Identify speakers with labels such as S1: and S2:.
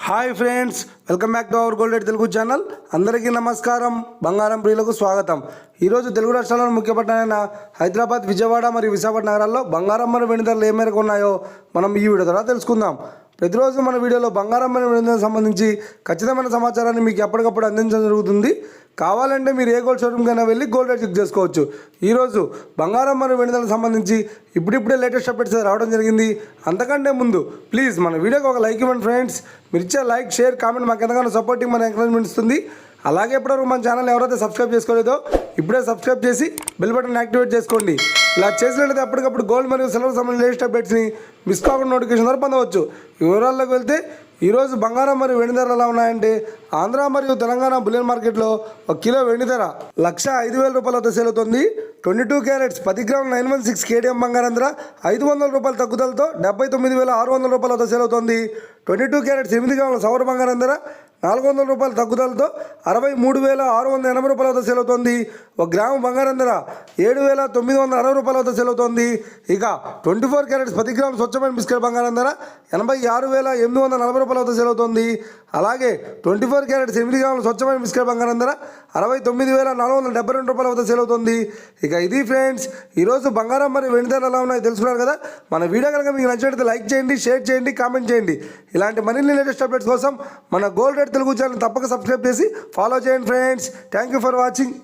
S1: Hi friends, welcome back to our gold rate Telugu channel. అందరికీ నమస్కారం. బంగారం ప్రియులకు స్వాగతం. ఈరోజు తెలుగు రాష్ట్రాల్లోని ముఖ్య పట్టణాలైన హైదరాబాద్, విజయవాడ మరియు విశాఖపట్నం నగరాల్లో బంగారం మరియు వెండి ధరలు ఏ మేరకు ఉన్నాయో మనం ఈ వీడియో ద్వారా తెలుసుకుందాం. ప్రతిరోజు మన వీడియోలో బంగారం మరియు వెండి ధరలకు సంబంధించి ఖచ్చితమైన సమాచారాన్ని మీకు ఎప్పటికప్పుడు అందించడం జరుగుతుంది. కావాలంటే మీరు ఏ గోల్డ్ షోరూమ్కైనా వెళ్ళి గోల్డ్ రేట్ చెక్ చేసుకోవచ్చు. ఈరోజు బంగారం మరియు వెండి ధరలకు సంబంధించి ఇప్పుడిప్పుడే లేటెస్ట్ అప్డేట్స్ రావడం జరిగింది. అంతకంటే ముందు ప్లీజ్ మన వీడియోకి ఒక లైక్ ఇవ్వండి ఫ్రెండ్స్. మీరు ఇచ్చే లైక్, షేర్, కామెంట్ మాకు ఎంతగానో సపోర్టింగ్, మన ఎంకరేజ్మెంట్ ఇస్తుంది. అలాగే ఎప్పటివరకు మన ఛానల్ ఎవరైతే సబ్స్క్రైబ్ చేసుకోలేదో ఇప్పుడే సబ్స్క్రైబ్ చేసి బెల్ బటన్ యాక్టివేట్ చేసుకోండి. ఇలా చేసినట్లయితే అప్పటికప్పుడు గోల్డ్ మరియు సిల్వర్ సంబంధించిన లేటెస్ట్ అప్డేట్స్ని మిస్ కాకుండా నోటిఫికేషన్ ద్వారా పొందవచ్చు. వివరాల్లోకి వెళ్తే ఈరోజు బంగారం మరియు వెండి ధరలు ఎలా ఉన్నాయంటే, ఆంధ్ర మరియు తెలంగాణ బులియన్ మార్కెట్లో 1 కిలో వెండి ధర 1,05,000 రూపాయలతో సేల్ అవుతుంది. 22 క్యారెట్స్ 10 గ్రాముల 916 కేడిఎం బంగారం ధర 500 రూపాయల తగ్గుదలతో 79,600 రూపాయలతో సేల్ అవుతుంది. 22 క్యారెట్స్ 8 గ్రాముల సౌర బంగారం ధర 400 రూపాయల తగ్గుదలతో 63,680 రూపాయలతో సేల్ అవుతుంది. 1 గ్రాము బంగారం ధర 7,960 రూపాయలతో సేల్ అవుతుంది. ఇక 24 క్యారెట్స్ 10 గ్రాముల స్వచ్ఛమైన బిస్కెట్ బంగారం ధర 86,840 రూపాయలతో సేల్ అవుతుంది. అలాగే 24 క్యారెట్స్ 8 గ్రాముల స్వచ్ఛమైన బిస్కెట్ బంగారం ధర 69,472 రూపాయలతో సేల్ అవుతుంది. ఇక ఇది ఫ్రెండ్స్, ఈరోజు బంగారం మరియు వెండి ధరలు ఎలా ఉన్నాయో తెలుసుకున్నారు కదా. మన వీడియో కనుక మీకు నచ్చినట్లయితే లైక్ చేయండి, షేర్ చేయండి, కామెంట్ చేయండి. ఇలాంటి మరిన్ని లేటెస్ట్ అప్డేట్స్ కోసం మన గోల్డ్ రేట్ తెలుగు ఛానల్ తప్పక సబ్స్క్రైబ్ చేసి ఫాలో చేయండి friends. Thank you for watching.